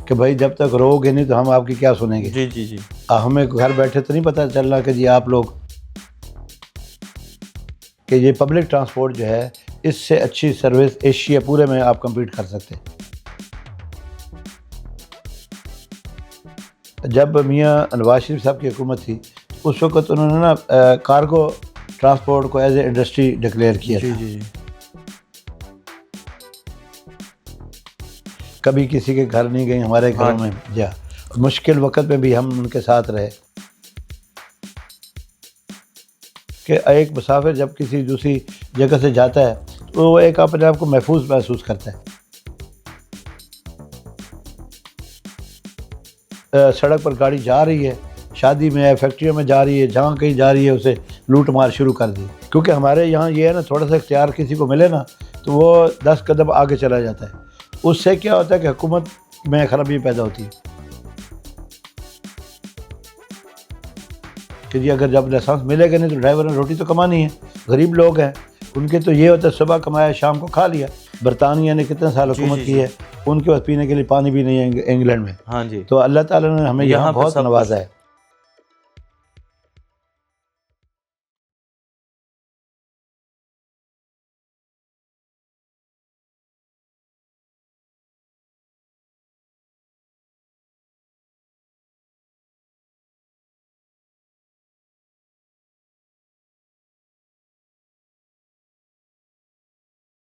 کہ بھائی جب تک رو گے نہیں تو ہم آپ کی کیا سنیں گے. جی جی جی. ہمیں گھر بیٹھے تو نہیں پتہ چل رہا کہ جی آپ لوگ کہ یہ پبلک ٹرانسپورٹ جو ہے اس سے اچھی سروس ایشیا پورے میں آپ کمپیٹ کر سکتے ہیں. جب میاں نواز شریف صاحب کی حکومت تھی اس وقت انہوں نے نا کارگو ٹرانسپورٹ کو ایز اے انڈسٹری ڈکلیئر کیا جی تھا. جی جی. کبھی کسی کے گھر نہیں گئی ہمارے گھروں میں جا مشکل وقت میں بھی ہم ان کے ساتھ رہے کہ ایک مسافر جب کسی دوسری جگہ سے جاتا ہے تو وہ ایک اپنے آپ کو محفوظ محسوس کرتا ہے. سڑک پر گاڑی جا رہی ہے، شادی میں ہے، فیکٹریوں میں جا رہی ہے، جہاں کہیں جا رہی ہے اسے لوٹ مار شروع کر دی. کیونکہ ہمارے یہاں یہ ہے نا تھوڑا سا اختیار کسی کو ملے نا تو وہ 10 قدم آگے چلا جاتا ہے. اس سے کیا ہوتا ہے کہ حکومت میں خرابی پیدا ہوتی ہے کہ جی اگر جب لائسنس ملے گا نہیں تو ڈرائیور نے روٹی تو کمانی ہے. غریب لوگ ہیں ان کے تو یہ ہوتا ہے صبح کمایا شام کو کھا لیا. برطانیہ نے کتنے سال حکومت کی ہے، ان کے پاس پینے کے لیے پانی بھی نہیں ہے انگلینڈ میں. ہاں جی. تو اللہ تعالیٰ نے ہمیں یہاں بہت نوازا ہے.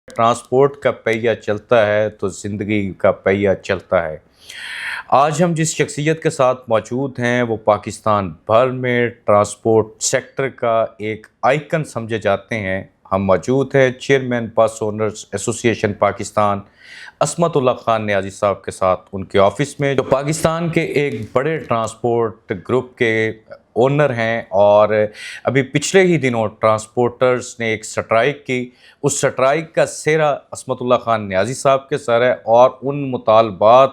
ٹرانسپورٹ کا پہیہ چلتا ہے تو زندگی کا پہیہ چلتا ہے. آج ہم جس شخصیت کے ساتھ موجود ہیں وہ پاکستان بھر میں ٹرانسپورٹ سیکٹر کا ایک آئیکن سمجھے جاتے ہیں. ہم موجود ہیں چیئرمین بس اونرز ایسوسی ایشن پاکستان عصمت اللہ خان نیازی صاحب کے ساتھ ان کے آفس میں، جو پاکستان کے ایک بڑے ٹرانسپورٹ گروپ کے اونر ہیں. اور ابھی پچھلے ہی دنوں ٹرانسپورٹرز نے ایک سٹرائک کی. اس سٹرائک کا سہرا عصمت اللہ خان نیازی صاحب کے سر ہے اور ان مطالبات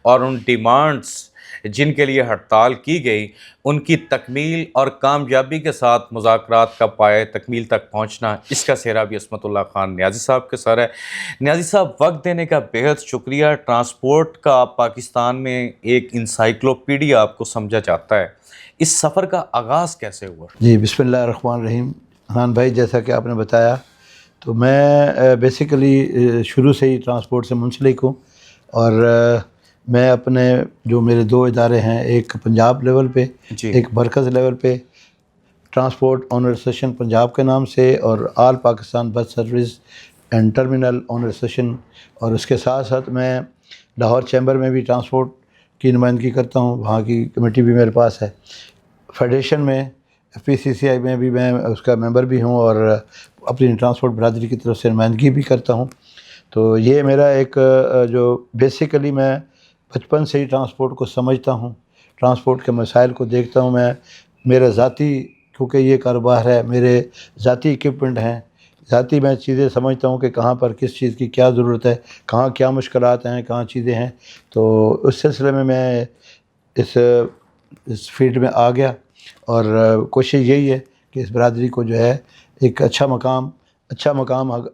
اور ان ڈیمانڈز جن کے لیے ہڑتال کی گئی ان کی تکمیل اور کامیابی کے ساتھ مذاکرات کا پائے تکمیل تک پہنچنا، اس کا سہرا بھی عصمت اللہ خان نیازی صاحب کے سر ہے. نیازی صاحب وقت دینے کا بہت شکریہ. ٹرانسپورٹ کا پاکستان میں ایک انسائکلوپیڈیا آپ کو سمجھا جاتا ہے. اس سفر کا آغاز کیسے ہوا؟ جی بسم اللہ الرحمن الرحیم. حنان بھائی جیسا کہ آپ نے بتایا تو میں بیسیکلی شروع سے ہی ٹرانسپورٹ سے منسلک ہوں. اور میں اپنے جو میرے 2 ادارے ہیں، ایک پنجاب لیول پہ ایک مرکز لیول پہ ٹرانسپورٹ اونر ایسوسیشن پنجاب کے نام سے، اور all Pakistan bus service and terminal owner association, اور اس کے ساتھ ساتھ میں لاہور چیمبر میں بھی ٹرانسپورٹ کی نمائندگی کرتا ہوں. وہاں کی کمیٹی بھی میرے پاس ہے. فیڈریشن میں FPCCI میں بھی میں اس کا ممبر بھی ہوں اور اپنی ٹرانسپورٹ برادری کی طرف سے نمائندگی بھی کرتا ہوں. تو یہ میرا ایک جو بیسیکلی میں بچپن سے ہی ٹرانسپورٹ کو سمجھتا ہوں، ٹرانسپورٹ کے مسائل کو دیکھتا ہوں. میں میرا ذاتی کیونکہ یہ کاروبار ہے، میرے ذاتی ایکوپمنٹ ہیں، ذاتی میں چیزیں سمجھتا ہوں کہ کہاں پر کس چیز کی کیا ضرورت ہے، کہاں کیا مشکلات ہیں، کہاں چیزیں ہیں. تو اس سلسلے میں اس فیلڈ میں آ گیا اور کوشش یہی ہے کہ اس برادری کو جو ہے ایک اچھا مقام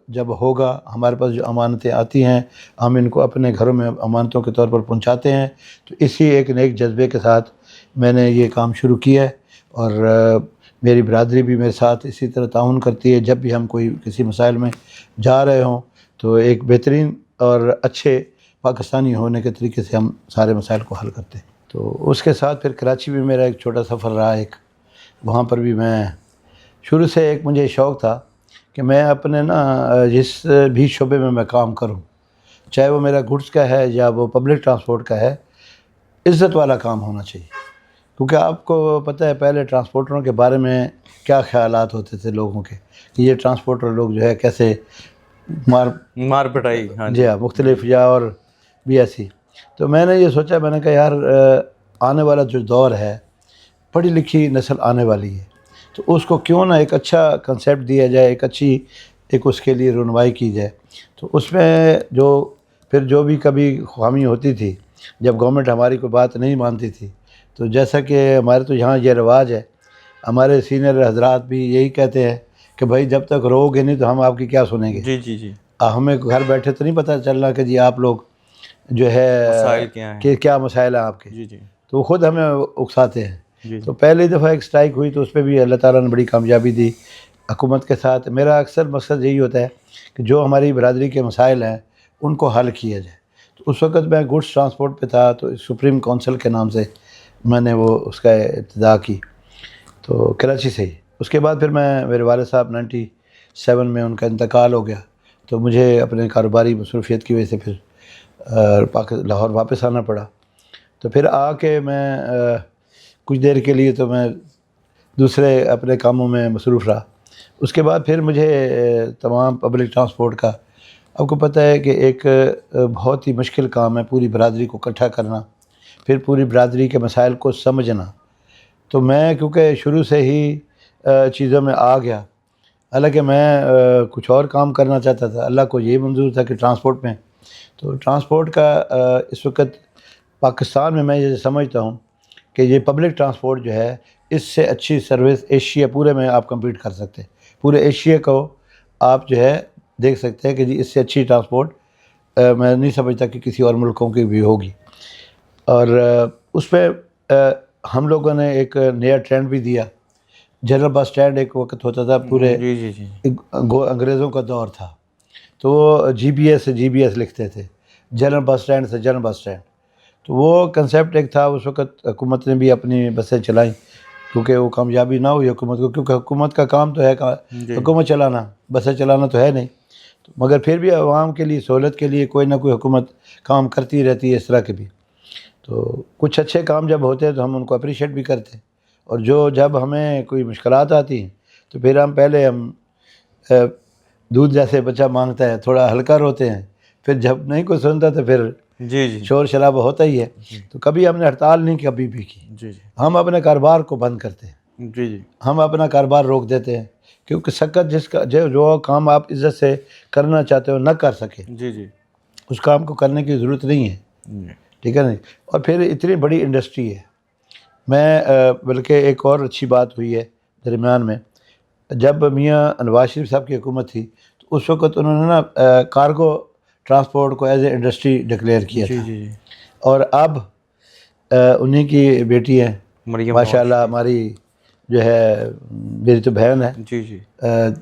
جب ہوگا، ہمارے پاس جو امانتیں آتی ہیں ہم ان کو اپنے گھروں میں امانتوں کے طور پر پہنچاتے ہیں. تو اسی ایک نیک جذبے کے ساتھ میں نے یہ کام شروع کیا ہے اور میری برادری بھی میرے ساتھ اسی طرح تعاون کرتی ہے. جب بھی ہم کوئی کسی مسائل میں جا رہے ہوں تو ایک بہترین اور اچھے پاکستانی ہونے کے طریقے سے ہم سارے مسائل کو حل کرتے ہیں. تو اس کے ساتھ پھر کراچی بھی میرا ایک چھوٹا سفر رہا. وہاں پر بھی میں شروع سے ایک مجھے شوق تھا کہ میں اپنے جس بھی شعبے میں کام کروں، چاہے وہ میرا گڈس کا ہے یا وہ پبلک ٹرانسپورٹ کا ہے، عزت والا کام ہونا چاہیے. کیونکہ آپ کو پتہ ہے پہلے ٹرانسپورٹروں کے بارے میں کیا خیالات ہوتے تھے لوگوں کے کہ یہ ٹرانسپورٹر لوگ جو ہے کیسے مار پٹائی. جی ہاں، مختلف یا اور بھی ایسی. تو میں نے یہ سوچا، میں نے کہا یار آنے والا جو دور ہے، پڑھی لکھی نسل آنے والی ہے، تو اس کو کیوں نہ ایک اچھا کنسیپٹ دیا جائے، ایک اس کے لیے رونمائی کی جائے. تو اس میں جو بھی کبھی خامی ہوتی تھی، جب گورنمنٹ ہماری کوئی بات نہیں مانتی تھی، تو جیسا کہ ہمارے تو یہاں یہ رواج ہے، ہمارے سینئر حضرات بھی یہی کہتے ہیں کہ بھائی جب تک رو گے نہیں تو ہم آپ کی کیا سنیں گے. جی جی جی. ہمیں گھر بیٹھے تو نہیں پتہ چل رہا کہ جی آپ لوگ جو ہے مسائل کیا ہیں؟ کہ کیا مسائل ہیں آپ کے، جی جی تو وہ خود ہمیں اکساتے ہیں. جی تو پہلی دفعہ ایک اسٹرائک ہوئی تو اس پہ بھی اللہ تعالیٰ نے بڑی کامیابی دی حکومت کے ساتھ. میرا اکثر مقصد یہی ہوتا ہے کہ جو ہماری برادری کے مسائل ہیں ان کو حل کیا جائے. تو اس وقت میں گڈس ٹرانسپورٹ پہ تھا تو سپریم کونسل کے نام سے میں نے وہ اس کا ابتدا کی، تو کراچی سے ہی. اس کے بعد پھر میرے والد صاحب 97 میں ان کا انتقال ہو گیا، تو مجھے اپنے کاروباری مصروفیت کی وجہ سے پھر لاہور واپس آنا پڑا. تو پھر آ کے میں کچھ دیر کے لیے تو میں دوسرے اپنے کاموں میں مصروف رہا. اس کے بعد پھر مجھے تمام پبلک ٹرانسپورٹ کا، آپ کو پتہ ہے کہ ایک بہت ہی مشکل کام ہے پوری برادری کو اکٹھا کرنا، پھر پوری برادری کے مسائل کو سمجھنا. تو میں کیونکہ شروع سے ہی چیزوں میں آ گیا، حالانکہ میں کچھ اور کام کرنا چاہتا تھا، اللہ کو یہی منظور تھا کہ ٹرانسپورٹ میں. تو ٹرانسپورٹ کا اس وقت پاکستان میں یہ سمجھتا ہوں کہ یہ پبلک ٹرانسپورٹ جو ہے اس سے اچھی سروس ایشیا پورے میں آپ کمپیٹ کر سکتے ہیں. پورے ایشیا کو آپ جو ہے دیکھ سکتے ہیں کہ جی اس سے اچھی ٹرانسپورٹ میں نہیں سمجھتا کہ کسی اور ملکوں کی بھی ہوگی. اور اس پہ ہم لوگوں نے ایک نیا ٹرینڈ بھی دیا. جنرل بس اسٹینڈ ایک وقت ہوتا تھا پورے، جی جی جی انگریزوں کا دور تھا، تو وہ جی بی ایس لکھتے تھے، جنرل بس اسٹینڈ سے جنرل بس اسٹینڈ. تو وہ کنسیپٹ ایک تھا. اس وقت حکومت نے بھی اپنی بسیں چلائیں کیونکہ وہ کامیابی نہ ہوئی حکومت کو، کیونکہ حکومت کا کام تو ہے حکومت چلانا، بسیں چلانا تو ہے نہیں. مگر پھر بھی عوام کے لیے سہولت کے لیے کوئی نہ کوئی حکومت کام کرتی رہتی ہے اس طرح کے بھی. تو کچھ اچھے کام جب ہوتے ہیں تو ہم ان کو اپریشیٹ بھی کرتے ہیں، اور جب ہمیں کوئی مشکلات آتی ہیں تو پھر پہلے دودھ جیسے بچہ مانگتا ہے تھوڑا ہلکا روتے ہیں، پھر جب نہیں کوئی سنتا تو پھر جی جی شور شرابہ ہوتا ہی ہے. تو کبھی ہم نے ہڑتال نہیں کبھی بھی کی. جی جی ہم اپنے کاروبار کو بند کرتے ہیں، جی جی ہم اپنا کاروبار روک دیتے ہیں، کیونکہ سکت جو کام آپ عزت سے کرنا چاہتے ہو نہ کر سکے، جی جی اس کام کو کرنے کی ضرورت نہیں ہے. ٹھیک ہے نا. اور پھر اتنی بڑی انڈسٹری ہے. میں بلکہ ایک اور اچھی بات ہوئی ہے درمیان میں، جب میاں نواز شریف صاحب کی حکومت تھی تو اس وقت انہوں نے نا کارگو ٹرانسپورٹ کو ایز اے انڈسٹری ڈکلیئر کیا جی تھا. جی اور اب انہی کی بیٹی ہیں مریم ماشاء اللہ، ہماری جو ہے میری تو بہن ہے، جی جی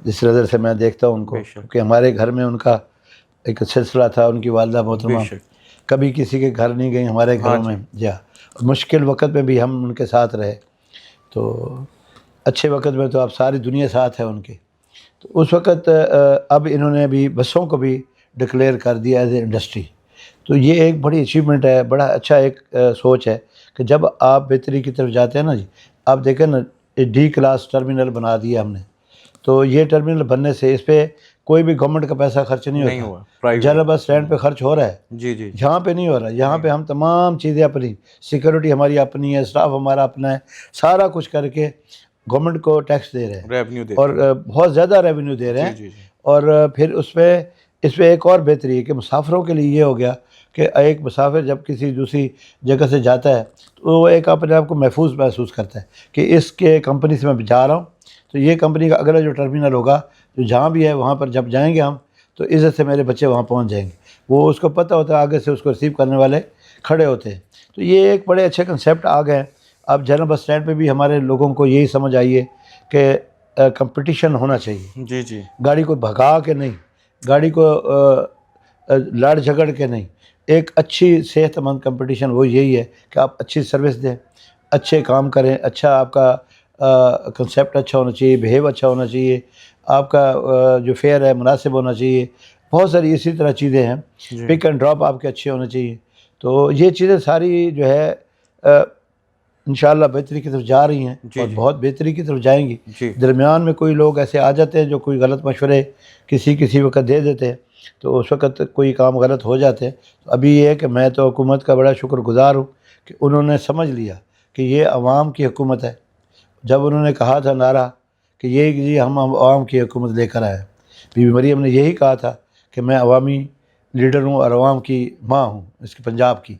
جس نظر سے میں دیکھتا ہوں ان کو، بے شک کیونکہ ہمارے گھر میں ان کا ایک سلسلہ تھا. ان کی والدہ محترمہ بے شک کبھی کسی کے گھر نہیں گئی، ہمارے گھروں میں جا. مشکل وقت میں بھی ہم ان کے ساتھ رہے، تو اچھے وقت میں تو اب ساری دنیا ساتھ ہے ان کے. تو اس وقت اب انہوں نے بھی بسوں کو بھی ڈکلیئر کر دیا ایز اے انڈسٹری. تو یہ ایک بڑی اچیومنٹ ہے، بڑا اچھا ایک سوچ ہے کہ جب آپ بہتری کی طرف جاتے ہیں نا جی. آپ دیکھیں نا ڈی کلاس ٹرمینل بنا دیا ہم نے، تو یہ ٹرمینل بننے سے اس پہ کوئی بھی گورنمنٹ کا پیسہ خرچ نہیں ہوتا. جنرل بس اسٹینڈ پہ خرچ ہو رہا ہے، جی جی یہاں پہ نہیں ہو رہا. یہاں پہ ہم تمام چیزیں اپنی، سیکورٹی ہماری اپنی ہے، اسٹاف ہمارا اپنا ہے، سارا کچھ کر کے گورنمنٹ کو ٹیکس دے رہے ہیں ریونیو دے اور بہت زیادہ ریونیو دے رہے ہیں. جی جی اور پھر اس پہ ایک اور بہتری ہے کہ مسافروں کے لیے یہ ہو گیا کہ ایک مسافر جب کسی دوسری جگہ سے جاتا ہے تو وہ ایک اپنے آپ کو محفوظ محسوس کرتا ہے کہ اس کے کمپنی سے میں جا رہا ہوں، تو یہ کمپنی کا اگلا جو ٹرمینل ہوگا جو جہاں بھی ہے وہاں پر جب جائیں گے ہم تو عزت سے میرے بچے وہاں پہنچ جائیں گے. وہ اس کو پتہ ہوتا ہے، آگے سے اس کو ریسیو کرنے والے کھڑے ہوتے ہیں. تو یہ ایک بڑے اچھے کنسیپٹ آ گئے ہیں. اب جنرل بس اسٹینڈ پہ بھی ہمارے لوگوں کو یہی سمجھ آئی ہے کہ کمپٹیشن ہونا چاہیے. جی جی گاڑی کو بھگا کے نہیں، گاڑی کو لڑ جھگڑ کے نہیں، ایک اچھی صحت مند کمپٹیشن وہ یہی ہے کہ آپ اچھی سروس دیں، اچھے کام کریں، اچھا آپ کا کنسیپٹ اچھا ہونا چاہیے، بیہیو اچھا ہونا چاہیے، آپ کا جو فیئر ہے مناسب ہونا چاہیے. بہت ساری اسی طرح چیزیں ہیں. پک اینڈ ڈراپ آپ کے اچھے ہونے چاہیے. تو یہ چیزیں ساری جو ہے انشاءاللہ بہتری کی طرف جا رہی ہیں اور بہت بہتری کی طرف جائیں گی. درمیان میں کوئی لوگ ایسے آ جاتے ہیں جو کوئی غلط مشورے کسی وقت دے دیتے ہیں تو اس وقت کوئی کام غلط ہو جاتے ہیں. ابھی یہ ہے کہ میں تو حکومت کا بڑا شکر گزار ہوں کہ انہوں نے سمجھ لیا کہ یہ عوام کی حکومت ہے. جب انہوں نے کہا تھا نعرہ کہ یہ جی ہم عوام کی حکومت لے کر آئے ہیں، بی بی مریم نے یہی کہا تھا کہ میں عوامی لیڈر ہوں اور عوام کی ماں ہوں اس کی پنجاب کی.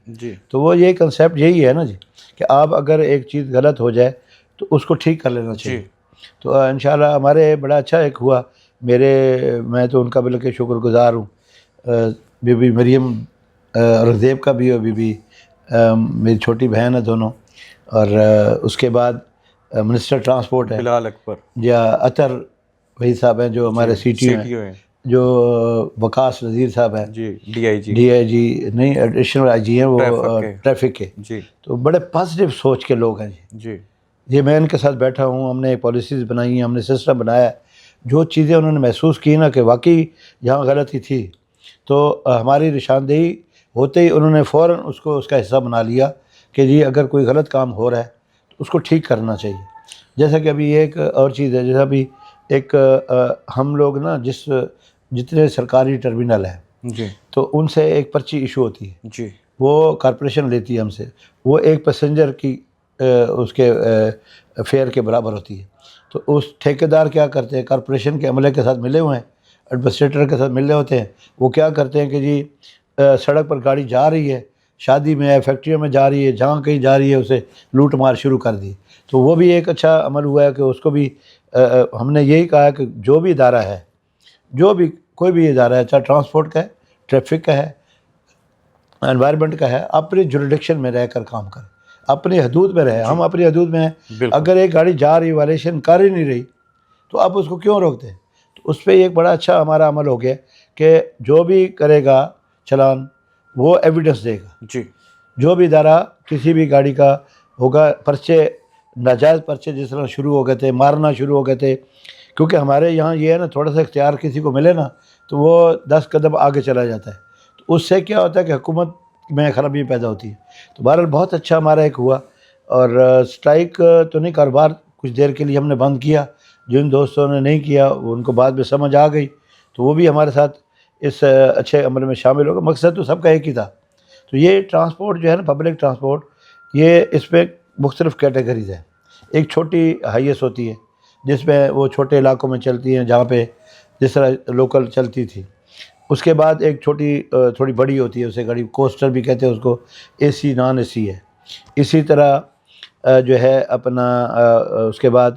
تو وہ یہ کنسیپٹ یہی ہے نا جی کہ آپ اگر ایک چیز غلط ہو جائے تو اس کو ٹھیک کر لینا چاہیے. تو انشاءاللہ ہمارے بڑا اچھا ایک ہوا. میں تو ان کا بلکہ شکر گزار ہوں. بی بی مریم اورنگزیب کا بھی ابھی بھی میری چھوٹی بہن ہے دونوں. اور اس کے بعد منسٹر ٹرانسپورٹ ہے بلال اکبر یا اطہر وہی صاحب ہیں جو ہمارے سی ٹی او ہیں, جو وقاص وزیر صاحب ہیں, جی ڈی آئی جی نہیں ایڈیشنل آئی جی ہیں وہ ٹریفک کے. جی تو بڑے پازیٹیو سوچ کے لوگ ہیں جی. یہ میں ان کے ساتھ بیٹھا ہوں, ہم نے پالیسیز بنائی ہیں, ہم نے سسٹم بنایا. جو چیزیں انہوں نے محسوس کی نا کہ واقعی جہاں غلطی تھی تو ہماری نشاندہی ہوتے ہی انہوں نے فوراً اس کا حصہ بنا لیا کہ جی اگر کوئی غلط کام ہو رہا ہے تو اس کو ٹھیک کرنا چاہیے. جیسا کہ ابھی ایک اور چیز ہے, جیسا ابھی ایک ہم لوگ نا جتنے سرکاری ٹرمینل ہیں جی تو ان سے ایک پرچی ایشو ہوتی ہے, جی وہ کارپوریشن لیتی ہے ہم سے, وہ ایک پیسنجر کی اس کے فیئر کے برابر ہوتی ہے. تو اس ٹھیکیدار کیا کرتے ہیں, کارپوریشن کے عملے کے ساتھ ملے ہوئے ہیں, ایڈمنسٹریٹر کے ساتھ ملے ہوتے ہیں. وہ کیا کرتے ہیں کہ جی سڑک پر گاڑی جا رہی ہے, شادی میں ہے, فیکٹریوں میں جا رہی ہے, جہاں کہیں جا رہی ہے اسے لوٹ مار شروع کر دی. تو وہ بھی ایک اچھا عمل ہوا ہے کہ اس کو بھی ہم نے یہی کہا کہ جو بھی ادارہ ہے, جو بھی کوئی بھی ادارہ ہے, چاہے ٹرانسپورٹ کا ہے, ٹریفک کا ہے, انوائرمنٹ کا ہے, اپنے جوریڈکشن میں رہ کر کام کرے, اپنی حدود میں رہے. ہم اپنی حدود میں ہیں. اگر ایک گاڑی جا رہی وائلیشن کر ہی نہیں رہی تو آپ اس کو کیوں روکتے ہیں؟ تو اس پہ ایک بڑا اچھا ہمارا عمل ہو گیا کہ جو بھی کرے گا چلان وہ ایویڈنس دے گا. جی جو بھی ادارہ کسی بھی گاڑی کا ہوگا, پرچے ناجائز پرچے جس طرح شروع ہو گئے تھے, مارنا شروع ہو گئے تھے, کیونکہ ہمارے یہاں یہ ہے نا تھوڑا سا اختیار کسی کو ملے نا تو وہ 10 قدم آگے چلا جاتا ہے. تو اس سے کیا ہوتا ہے کہ حکومت میں خرابی پیدا ہوتی ہے. تو بہرحال بہت اچھا ہمارا ایک ہوا, اور اسٹرائک تو نہیں, کاروبار کچھ دیر کے لیے ہم نے بند کیا. جن دوستوں نے نہیں کیا ان کو بعد میں سمجھ آ گئی تو وہ بھی ہمارے ساتھ اس اچھے عمل میں شامل ہو گئے. مقصد تو سب کا ایک ہی تھا. تو یہ ٹرانسپورٹ جو ہے نا, پبلک ٹرانسپورٹ, یہ اس پہ مختلف کیٹیگریز ہیں. ایک چھوٹی ہائیس ہوتی ہے جس میں وہ چھوٹے علاقوں میں چلتی ہیں جہاں پہ جس طرح لوکل چلتی تھی. اس کے بعد ایک چھوٹی تھوڑی بڑی ہوتی ہے, اسے گاڑی کوسٹر بھی کہتے ہیں اس کو, اے سی نان اے سی ہے. اسی طرح جو ہے اپنا اس کے بعد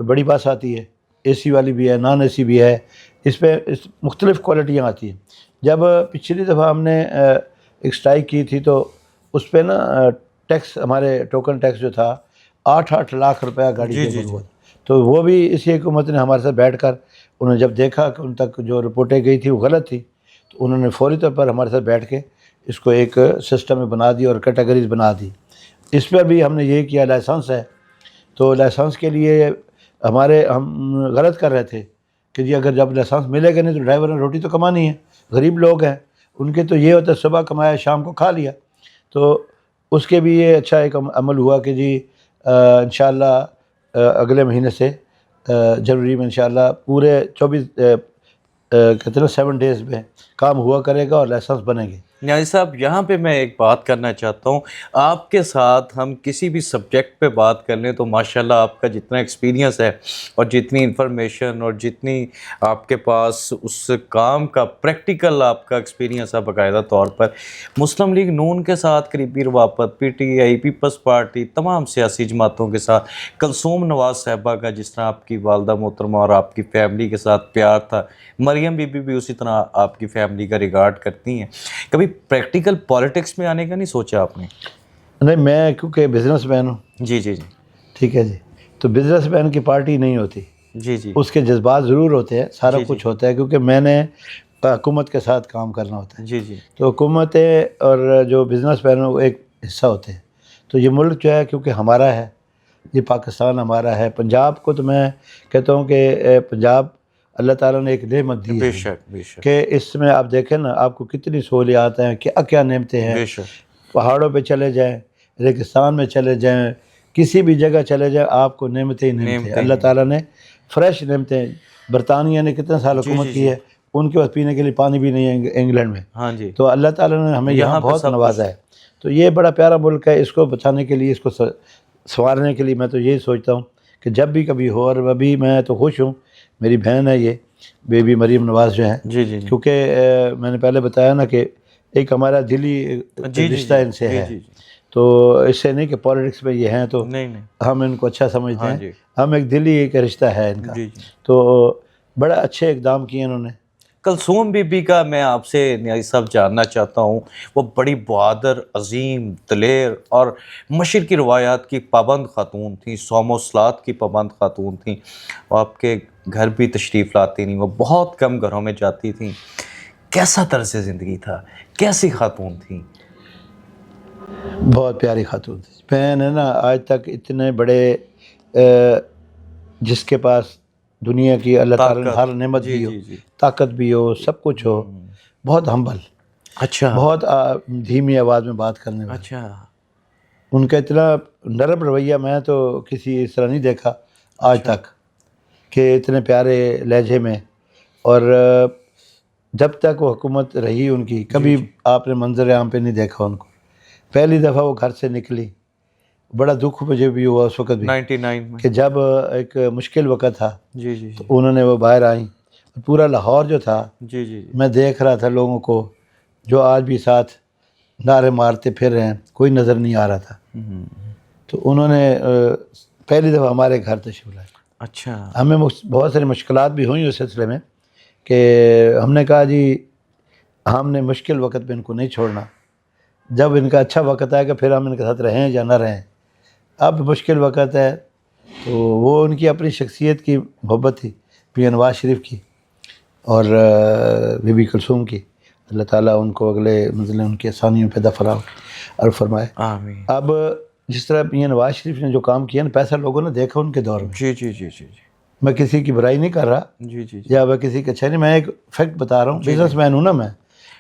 بڑی بس آتی ہے, اے سی والی بھی ہے, نان اے سی بھی ہے. اس پہ مختلف کوالٹیاں آتی ہیں. جب پچھلی دفعہ ہم نے ایک اسٹرائک کی تھی تو اس پہ نا ٹیکس, ہمارے ٹوکن ٹیکس جو تھا 8 لاکھ روپیہ گاڑی کے اوپر ہوا. تو وہ بھی اسی حکومت نے ہمارے ساتھ بیٹھ کر انہوں نے جب دیکھا کہ ان تک جو رپورٹیں گئی تھی وہ غلط تھی تو انہوں نے فوری طور پر ہمارے ساتھ بیٹھ کے اس کو ایک سسٹم میں بنا دی اور کیٹیگریز بنا دی. اس پر بھی ہم نے یہ کیا, لائسنس ہے تو لائسنس کے لیے ہم غلط کر رہے تھے کہ جی اگر جب لائسنس ملے گا نہیں تو ڈرائیور نے روٹی تو کمانی ہے. غریب لوگ ہیں, ان کے تو یہ ہوتا ہے صبح کمایا شام کو کھا لیا. تو اس کے بھی یہ اچھا ایک عمل ہوا کہ جی انشاءاللہ اگلے مہینے سے جنوری میں انشاءاللہ پورے 24 کہتے ہیں 7 ڈیز میں کام ہوا کرے گا اور لائسنس بنیں گے. نیازی صاحب یہاں پہ میں ایک بات کرنا چاہتا ہوں, آپ کے ساتھ ہم کسی بھی سبجیکٹ پہ بات کر لیں تو ماشاءاللہ آپ کا جتنا ایکسپیرینس ہے اور جتنی انفارمیشن اور جتنی آپ کے پاس اس کام کا پریکٹیکل آپ کا ایکسپیرینس ہے باقاعدہ طور پر, مسلم لیگ نون کے ساتھ قریبی روابط, پی ٹی آئی, پیپلز پارٹی, تمام سیاسی جماعتوں کے ساتھ, کلثوم نواز صاحبہ کا جس طرح آپ کی والدہ محترمہ اور آپ کی فیملی کے ساتھ پیار تھا, مریم بی بی بھی اسی طرح آپ کی فیملی کا ریگارڈ کرتی ہیں, کبھی پریکٹیکل پالیٹکس میں آنے کا نہیں سوچا آپ نے؟ نہیں, میں کیونکہ بزنس مین ہوں. جی جی جی ٹھیک ہے جی, تو بزنس مین کی پارٹی نہیں ہوتی. جی جی اس کے جذبات ضرور ہوتے ہیں, سارا جی کچھ ہوتا ہے, کیونکہ میں نے حکومت کے ساتھ کام کرنا ہوتا ہے. جی جی تو حکومتیں اور جو بزنس مین وہ ایک حصہ ہوتے ہیں. تو یہ ملک جو ہے کیونکہ ہمارا ہے, یہ پاکستان ہمارا ہے. پنجاب کو تو میں کہتا ہوں کہ پنجاب اللہ تعالیٰ نے ایک نعمت دی بے ہے شک بے شک کہ اس میں آپ دیکھیں نا آپ کو کتنی سہولیات ہیں, کیا کیا نعمتیں ہیں. بے شک پہاڑوں پہ چلے جائیں, ریگستان میں چلے جائیں, کسی بھی جگہ چلے جائیں, آپ کو نعمتیں ہی نعمتیں. اللہ تعالیٰ نے فریش نعمتیں. برطانیہ نے کتنے سال جی حکومت جی کی جی ہے, ان کے پاس پینے کے لیے پانی بھی نہیں ہے انگلینڈ میں. ہاں جی, تو اللہ تعالیٰ نے ہمیں یہاں پہ بہت سب نوازا ہے. تو یہ بڑا پیارا ملک ہے, اس کو بچانے کے لیے, اس کو سنوارنے کے لیے میں تو یہی سوچتا ہوں کہ جب بھی کبھی ہو, اور ابھی میں تو خوش ہوں, میری بہن ہے یہ بیبی مریم نواز جو ہے, جی جی جی کیونکہ میں نے پہلے بتایا نا کہ ایک ہمارا دلی جی رشتہ ان سے ہے. جی تو اس سے نہیں کہ پالیٹکس میں یہ ہیں تو نہیں نہیں ہم ان کو اچھا سمجھتے ہاں ہیں, جی ہم ایک دلی ایک رشتہ ہے ان کا. جی جی تو بڑا اچھے اقدام کیے انہوں نے, کلثوم بی بی کا میں آپ سے نیازی صاحب جاننا چاہتا ہوں. وہ بڑی بہادر، عظیم، دلیر اور مشرق کی روایات کی پابند خاتون تھیں، صوم و صلات کی پابند خاتون تھیں. وہ آپ کے گھر بھی تشریف لاتی نہیں، وہ بہت کم گھروں میں جاتی تھیں. کیسا طرز زندگی تھا؟ کیسی خاتون تھیں؟ بہت پیاری خاتون تھی. میں نے نا آج تک اتنے بڑے جس کے پاس دنیا کی اللہ تعالیٰ نے ہر نعمت دی ہو، طاقت بھی ہو، سب کچھ ہو، بہت ہمبل، اچھا بہت دھیمی آواز میں بات کرنے والا. اچھا ان کا اتنا نرم رویہ میں تو کسی اس طرح نہیں دیکھا آج تک، کہ اتنے پیارے لہجے میں. اور جب تک وہ حکومت رہی ان کی، کبھی آپ نے منظر عام پہ نہیں دیکھا ان کو. پہلی دفعہ وہ گھر سے نکلی، بڑا دکھ مجھے بھی ہوا اس وقت بھی 99 میں. کہ جب ایک مشکل وقت تھا جی جی تو انہوں نے وہ باہر آئیں. پورا لاہور جو تھا جی جی میں دیکھ رہا تھا لوگوں کو جو آج بھی ساتھ نعرے مارتے پھر رہے ہیں، کوئی نظر نہیں آ رہا تھا. تو انہوں نے پہلی دفعہ ہمارے گھر تشریف لائے. اچھا ہمیں بہت ساری مشکلات بھی ہوئیں اس سلسلے میں، کہ ہم نے کہا جی ہم نے مشکل وقت پہ ان کو نہیں چھوڑنا، جب ان کا اچھا وقت آئے گا پھر ہم ان کے ساتھ رہیں یا نہ رہیں. اب مشکل وقت ہے تو وہ ان کی اپنی شخصیت کی محبت تھی، پی نواز شریف کی اور بی بی کلثوم کی. اللہ تعالیٰ ان کو اگلے منزل ان کی آسانیوں پیدا اور فرمائے. آمین. اب جس طرح پی نواز شریف نے جو کام کیا نا، پیسہ لوگوں نے دیکھا ان کے دور میں. جی جی جی جی میں کسی کی برائی نہیں کر رہا جی جی یا میں کسی کا اچھا نہیں، میں ایک فیکٹ بتا رہا ہوں. بزنس مین ہوں نا میں،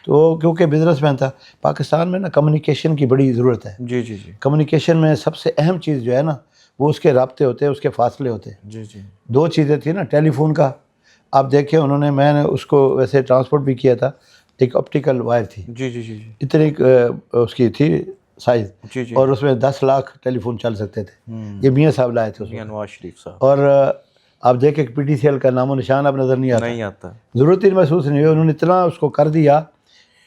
تو کیونکہ بزنس مین تھا. پاکستان میں نا کمیونیکیشن کی بڑی ضرورت ہے. جی جی جی کمیونیکیشن میں سب سے اہم چیز جو ہے نا، وہ اس کے رابطے ہوتے ہیں، اس کے فاصلے ہوتے ہیں. جی جی دو چیزیں تھیں نا، ٹیلی فون کا آپ دیکھیں انہوں نے، میں نے اس کو ویسے ٹرانسپورٹ بھی کیا تھا، ایک آپٹیکل وائر تھی، جی جی جی اتنی اس کی تھی سائز، جی جی اور اس میں 10 لاکھ ٹیلی فون چل سکتے تھے. یہ میاں صاحب لائے تھے اس وقت. نواز شریف صاحب. اور آپ دیکھیں پی ٹی سی ایل کا نام و نشان اب نظر نہیں آتا، نہیں آتا. ضرورت ہی محسوس نہیں ہوئی. انہوں نے اتنا اس کو کر دیا.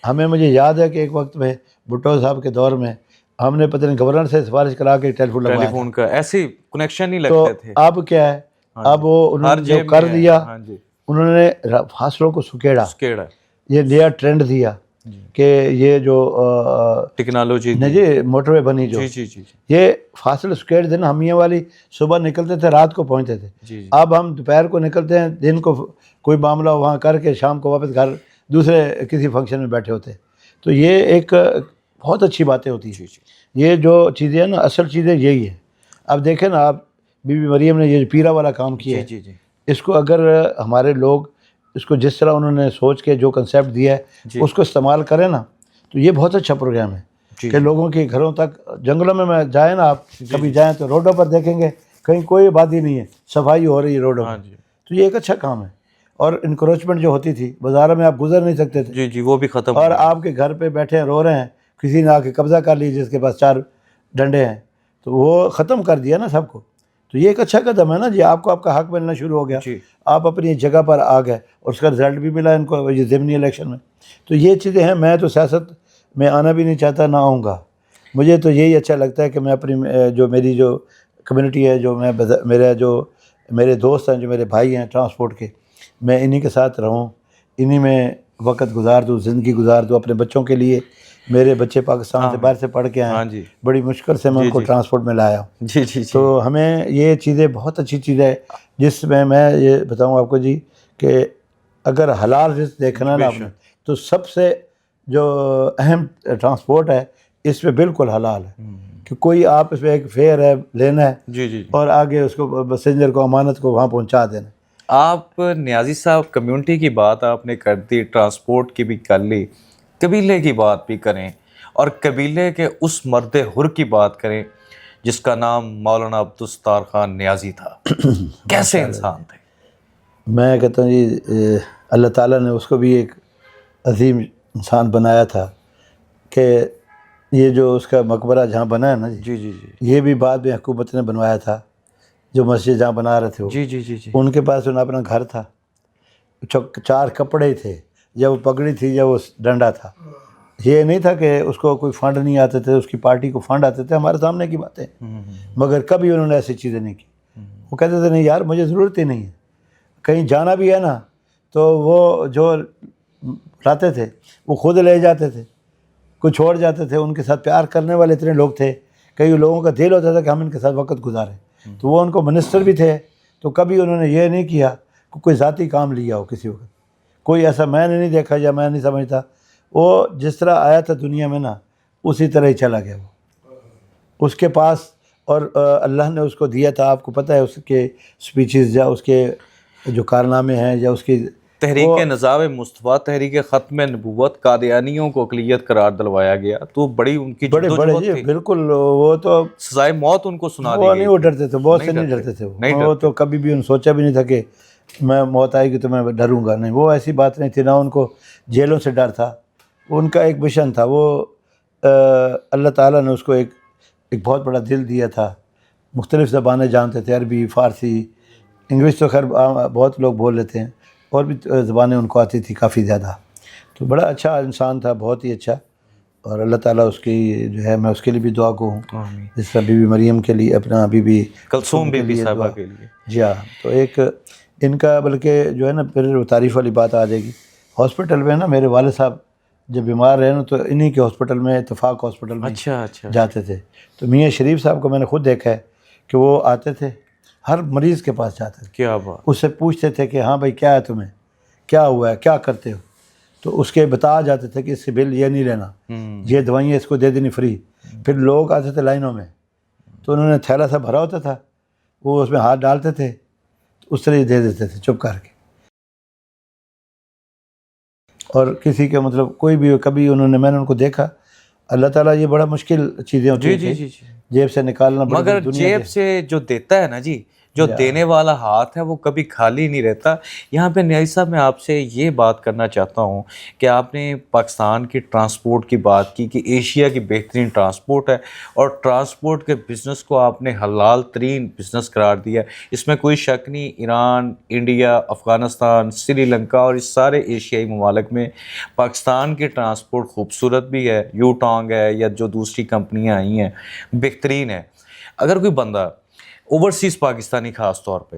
مجھے یاد ہے کہ ایک وقت میں بھٹو صاحب کے دور میں ہم نے پتہ نہیں گورنر سے سفارش کرا کے ٹیلی فون ٹیلی لگوایا فون کا ایسے کنیکشن نہیں تو لگتے تھے. اب کیا ہے، اب وہ انہوں نے جو کر دیا، ہاں جی انہوں نے فاصلوں کو سکیڑا. اسکیڑا یہ نیا ٹرینڈ دیا کہ یہ جو ٹیکنالوجی نہیں جی موٹر وے بنی جو، جی جی جی یہ فاصلے سکیڑ دینا. ہم یہ والی صبح نکلتے تھے رات کو پہنچتے تھے، جی اب ہم دوپہر کو نکلتے ہیں، دن کو کوئی معاملہ وہاں کر کے شام کو واپس گھر دوسرے کسی فنکشن میں بیٹھے ہوتے. تو یہ ایک بہت اچھی باتیں ہوتی ہیں. یہ جو چیزیں ہیں نا، اصل چیزیں یہی ہیں. اب دیکھیں نا آپ، بی بی مریم نے یہ پیرا والا کام کیا ہے، جی جی اس کو اگر ہمارے لوگ اس کو جس طرح انہوں نے سوچ کے جو کنسیپٹ دیا ہے اس کو استعمال کریں نا، تو یہ بہت اچھا پروگرام ہے کہ لوگوں کے گھروں تک. جنگلوں میں جائیں نا آپ کبھی جائیں تو روڈوں پر دیکھیں گے کہیں کوئی آبادی نہیں ہے، صفائی ہو رہی ہے روڈوں میں. تو یہ ایک اچھا کام ہے. اور انکروچمنٹ جو ہوتی تھی بازاروں میں، آپ گزر نہیں سکتے تھے، جی جی وہ بھی ختم. اور آپ کے گھر پہ بیٹھے ہیں رو رہے ہیں، کسی نے آ کے قبضہ کر لی جس کے پاس 4 ڈنڈے ہیں، تو وہ ختم کر دیا نا سب کو. تو یہ ایک اچھا قدم ہے نا جی. آپ کو آپ کا حق ملنا شروع ہو گیا، آپ اپنی جگہ پر آ گئے اور اس کا رزلٹ بھی ملا ان کو یہ ضمنی الیکشن میں. تو یہ چیزیں ہیں. میں تو سیاست میں آنا بھی نہیں چاہتا، نہ آؤں گا. مجھے تو یہی اچھا لگتا ہے کہ میں اپنی جو میری جو کمیونٹی ہے، جو میرے دوست ہیں، جو میرے بھائی ہیں ٹرانسپورٹ کے، میں انہی کے ساتھ رہوں، انہی میں وقت گزار دوں، زندگی گزار دوں اپنے بچوں کے لیے. میرے بچے پاکستان سے باہر سے پڑھ کے آئے ہیں، بڑی مشکل سے میں ان کو ٹرانسپورٹ میں لایا ہوں. جی جی تو ہمیں یہ چیزیں بہت اچھی چیز ہے، جس میں یہ بتاؤں آپ کو جی کہ اگر حلال رزق دیکھنا نا آپ نے، تو سب سے جو اہم ٹرانسپورٹ ہے اس پہ بالکل حلال ہے. کہ کوئی آپ اس پہ ایک فیئر ہے لینا ہے، جی جی اور آگے اس کو پیسنجر کو امانت کو وہاں پہنچا دینا. آپ نیازی صاحب کمیونٹی کی بات آپ نے کر دی، ٹرانسپورٹ کی بھی کر لی، قبیلے کی بات بھی کریں، اور قبیلے کے اس مرد حر کی بات کریں جس کا نام مولانا عبدالستار خان نیازی تھا. کیسے انسان تھے؟ میں کہتا ہوں جی اللہ تعالیٰ نے اس کو بھی ایک عظیم انسان بنایا تھا. کہ یہ جو اس کا مقبرہ جہاں بنا ہے نا جی جی جی یہ بھی بعد میں حکومت نے بنوایا تھا. جو مسجد جہاں بنا رہے تھے وہ، جی جی جی جی ان کے پاس انہیں اپنا گھر تھا، 4 کپڑے تھے، یا وہ پگڑی تھی یا وہ ڈنڈا تھا. یہ نہیں تھا کہ اس کو کوئی فنڈ نہیں آتے تھے، اس کی پارٹی کو فنڈ آتے تھے، ہمارے سامنے کی باتیں. مگر کبھی انہوں نے ایسی چیزیں نہیں کی. وہ کہتے تھے نہیں یار مجھے ضرورت ہی نہیں ہے. کہیں جانا بھی ہے نا تو وہ جو لاتے تھے وہ خود لے جاتے تھے، کوئی چھوڑ جاتے تھے. ان کے ساتھ پیار کرنے والے اتنے لوگ تھے، کئی لوگوں کا دل ہوتا تھا کہ ہم ان کے ساتھ وقت گزاریں. تو وہ ان کو منسٹر بھی تھے، تو کبھی انہوں نے یہ نہیں کیا کہ کوئی ذاتی کام لیا ہو کسی وقت. کوئی ایسا میں نے نہیں دیکھا یا میں نہیں سمجھتا. وہ جس طرح آیا تھا دنیا میں نا اسی طرح ہی چلا گیا. وہ اس کے پاس اور اللہ نے اس کو دیا تھا. آپ کو پتہ ہے اس کے سپیچز یا اس کے جو کارنامے ہیں یا اس کی تحریک نظام مصطفیٰ، تحریک ختم نبوت، قادیانیوں کو اقلیت قرار دلوایا گیا، تو بڑی ان کی بڑے بڑے جی بالکل. وہ تو سزائے موت ان کو سنا دی وہ گئی. نہیں وہ ڈرتے تھے، بہت سے نہیں ڈرتے تھے. وہ تو کبھی بھی ان سوچا بھی نہیں تھا کہ میں موت آئے گی تو میں ڈروں گا. نہیں، وہ ایسی بات نہیں تھی. نہ ان کو جیلوں سے ڈر تھا. ان کا ایک مشن تھا. وہ اللہ تعالیٰ نے اس کو ایک بہت بڑا دل دیا تھا. مختلف زبانیں جانتے تھے، عربی، فارسی، انگلش تو خیر بہت لوگ بول لیتے ہیں، اور بھی زبانیں ان کو آتی تھی کافی زیادہ. تو بڑا اچھا انسان تھا، بہت ہی اچھا. اور اللہ تعالیٰ اس کی جو ہے، میں اس کے لیے بھی دعا کو ہوں، جس طرح بی بی مریم کے لیے، اپنا بی بی کلثوم بی بی صاحبہ کے لیے. جی ہاں. تو ایک ان کا بلکہ جو ہے نا پھر تعریف والی بات آ جائے گی. ہاسپٹل میں نا میرے والد صاحب جب بیمار رہے نا تو انہی کے ہاسپٹل میں، اتفاق ہاسپٹل میں جاتے تھے. تو میاں شریف صاحب کو میں نے خود دیکھا ہے کہ وہ آتے تھے، ہر مریض کے پاس جاتے تھے. کیا بات. اس سے پوچھتے تھے کہ ہاں بھائی کیا ہے تمہیں، کیا ہوا ہے، کیا کرتے ہو. تو اس کے بتا جاتے تھے کہ اس سے بل یہ نہیں لینا، یہ دوائیاں اس کو دے دینی فری. پھر لوگ آتے تھے لائنوں میں، تو انہوں نے تھیلا سا بھرا ہوتا تھا، وہ اس میں ہاتھ ڈالتے تھے، اس طرح ہی دے دیتے تھے چپ کر کے. اور کسی کے مطلب کوئی بھی کبھی انہوں نے، میں نے ان کو دیکھا. اللہ تعالیٰ یہ بڑا مشکل چیزیں ہوتی ہیں جیب سے نکالنا. مگر جیب سے جو دیتا ہے نا جی، جو دینے والا ہاتھ ہے وہ کبھی خالی نہیں رہتا. یہاں پہ نیازی صاحب میں آپ سے یہ بات کرنا چاہتا ہوں کہ آپ نے پاکستان کی ٹرانسپورٹ کی بات کی کہ ایشیا کی بہترین ٹرانسپورٹ ہے، اور ٹرانسپورٹ کے بزنس کو آپ نے حلال ترین بزنس قرار دیا. اس میں کوئی شک نہیں، ایران، انڈیا، افغانستان، سری لنکا اور اس سارے ایشیائی ممالک میں پاکستان کی ٹرانسپورٹ خوبصورت بھی ہے. یو ٹانگ ہے یا جو دوسری کمپنیاں آئی ہیں بہترین ہے. اگر کوئی بندہ اوورسیز پاکستانی خاص طور پہ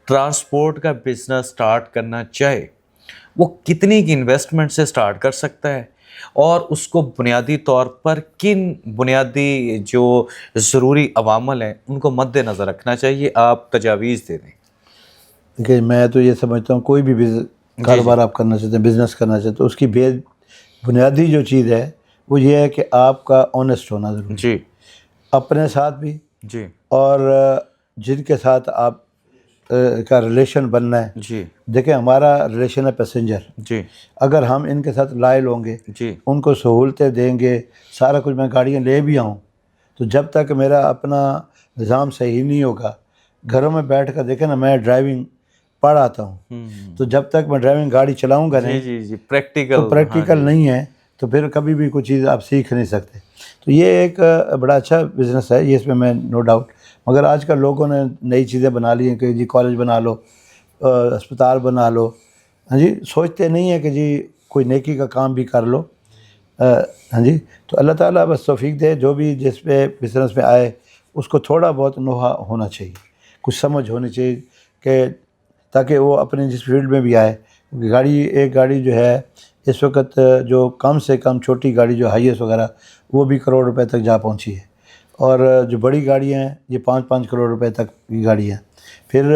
ٹرانسپورٹ کا بزنس سٹارٹ کرنا چاہے، وہ کتنی کی انویسٹمنٹ سے سٹارٹ کر سکتا ہے، اور اس کو بنیادی طور پر کن بنیادی جو ضروری عوامل ہیں ان کو مد نظر رکھنا چاہیے؟ آپ تجاویز دے دیں. دیکھیے میں تو یہ سمجھتا ہوں کوئی بھی کاروبار آپ کرنا چاہتے ہیں، بزنس کرنا چاہتے ہیں، تو اس کی بنیادی جو چیز ہے وہ یہ ہے کہ آپ کا آنیسٹ ہونا ضروری جی، اپنے ساتھ بھی جی، اور جن کے ساتھ آپ کا ریلیشن بننا ہے. جی. دیکھیں ہمارا ریلیشن ہے پیسنجر. جی، اگر ہم ان کے ساتھ لائل ہوں گے، جی، ان کو سہولتیں دیں گے، سارا کچھ، میں گاڑیاں لے بھی آؤں، تو جب تک میرا اپنا نظام صحیح نہیں ہوگا، گھروں میں بیٹھ کر دیکھیں نا، میں ڈرائیونگ پڑھ آتا ہوں، تو جب تک میں ڈرائیونگ گاڑی چلاؤں گا نہیں، جی، جی، تو پریکٹیکل نہیں ہے، تو پھر کبھی بھی کوئی چیز آپ سیکھ نہیں سکتے. تو یہ ایک بڑا اچھا بزنس ہے، یہ اس میں نو ڈاؤٹ. مگر آج کل لوگوں نے نئی چیزیں بنا لی ہیں کہ جی کالج بنا لو، اسپتال بنا لو. ہاں جی، سوچتے نہیں ہیں کہ جی کوئی نیکی کا کام بھی کر لو. ہاں جی. تو اللہ تعالیٰ بس توفیق دے، جو بھی جس پہ بزنس میں آئے اس کو تھوڑا بہت نوحہ ہونا چاہیے، کچھ سمجھ ہونی چاہیے، کہ تاکہ وہ اپنے جس فیلڈ میں بھی آئے. گاڑی، ایک گاڑی جو ہے اس وقت جو کم سے کم چھوٹی گاڑی جو ہائیس وغیرہ، وہ بھی کروڑ روپے تک جا پہنچی ہے. اور جو بڑی گاڑیاں ہیں یہ 5-5 کروڑ روپے تک کی گاڑیاں. پھر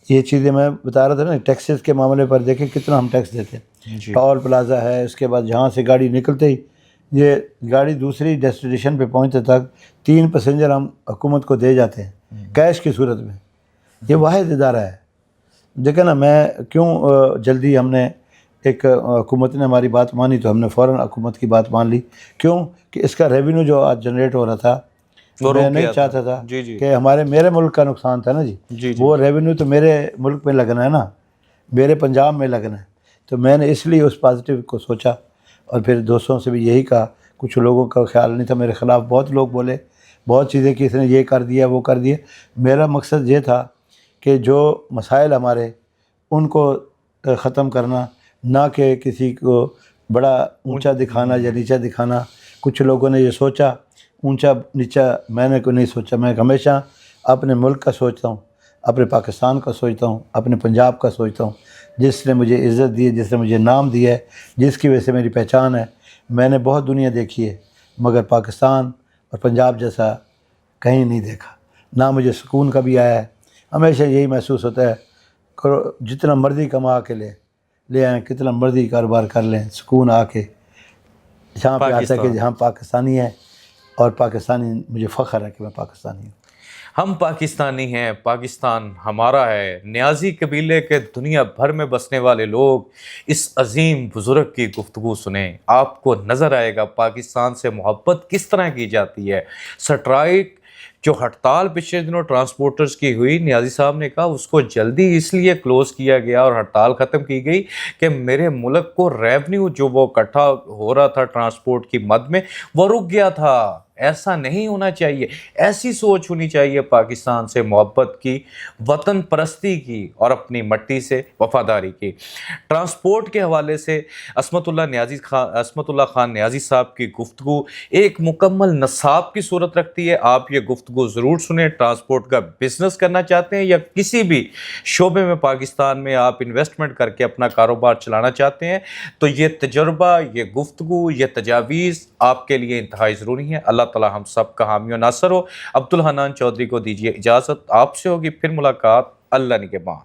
یہ چیزیں میں بتا رہا تھا نا، ٹیکسز کے معاملے پر دیکھیں کتنا ہم ٹیکس دیتے ہیں. ٹول پلازا ہے، اس کے بعد جہاں سے گاڑی نکلتے ہی یہ گاڑی دوسری ڈیسٹینیشن پہ پہنچتے تک 3 پیسنجر ہم حکومت کو دے جاتے ہیں کیش کی صورت میں. یہ واحد ادارہ ہے. دیکھیں نا، میں کیوں جلدی ہم نے ایک حکومت نے ہماری بات مانی تو ہم نے فوراً حکومت کی بات مان لی. کیوں کہ اس کا ریونیو جو آج جنریٹ ہو رہا تھا، میں نہیں چاہتا تھا کہ میرے ملک کا نقصان تھا نا جی، وہ ریونیو تو میرے ملک میں لگنا ہے نا، میرے پنجاب میں لگنا ہے. تو میں نے اس لیے اس پازیٹیو کو سوچا، اور پھر دوستوں سے بھی یہی کہا. کچھ لوگوں کا خیال نہیں تھا، میرے خلاف بہت لوگ بولے، بہت چیزیں کہ اس نے یہ کر دیا، وہ کر دیا. میرا مقصد یہ تھا کہ جو مسائل ہمارے ان کو ختم کرنا، نہ کہ کسی کو بڑا اونچا دکھانا یا نیچا دکھانا. کچھ لوگوں نے یہ سوچا، اونچا نیچا میں نے کو نہیں سوچا. میں ہمیشہ اپنے ملک کا سوچتا ہوں، اپنے پاکستان کا سوچتا ہوں، اپنے پنجاب کا سوچتا ہوں. جس نے مجھے عزت دی ہے، جس نے مجھے نام دیا ہے، جس کی وجہ سے میری پہچان ہے۔ میں نے بہت دنیا دیکھی ہے مگر پاکستان اور پنجاب جیسا کہیں نہیں دیکھا، نہ مجھے سکون کبھی آیا ہے۔ ہمیشہ یہی محسوس ہوتا ہے کرو جتنا مرضی کما کے لے آئیں، کتنا مرضی کاروبار کر لیں، سکون آ کے جہاں پہ آتا ہے کہ جہاں پاکستانی ہے، اور پاکستانی مجھے فخر ہے کہ میں پاکستانی ہوں۔ ہم پاکستانی ہیں، پاکستان ہمارا ہے۔ نیازی قبیلے کے دنیا بھر میں بسنے والے لوگ اس عظیم بزرگ کی گفتگو سنیں، آپ کو نظر آئے گا پاکستان سے محبت کس طرح کی جاتی ہے۔ سٹرائک جو ہڑتال پچھلے دنوں ٹرانسپورٹرز کی ہوئی، نیازی صاحب نے کہا اس کو جلدی اس لیے کلوز کیا گیا اور ہڑتال ختم کی گئی کہ میرے ملک کو ریونیو جو وہ اکٹھا ہو رہا تھا ٹرانسپورٹ کی مد میں وہ رک گیا تھا۔ ایسا نہیں ہونا چاہیے، ایسی سوچ ہونی چاہیے پاکستان سے محبت کی، وطن پرستی کی اور اپنی مٹی سے وفاداری کی۔ ٹرانسپورٹ کے حوالے سے عصمت اللہ خان نیازی صاحب کی گفتگو ایک مکمل نصاب کی صورت رکھتی ہے۔ آپ یہ گفتگو ضرور سنیں۔ ٹرانسپورٹ کا بزنس کرنا چاہتے ہیں یا کسی بھی شعبے میں پاکستان میں آپ انویسٹمنٹ کر کے اپنا کاروبار چلانا چاہتے ہیں تو یہ تجربہ، یہ گفتگو، یہ تجاویز آپ کے لیے انتہائی ضروری ہے۔ اللہ تعالی ہم سب کا حامی و ناصر ہو۔ عبدالحنان چودھری کو دیجیے اجازت، آپ سے ہوگی پھر ملاقات، اللہ نگہبان۔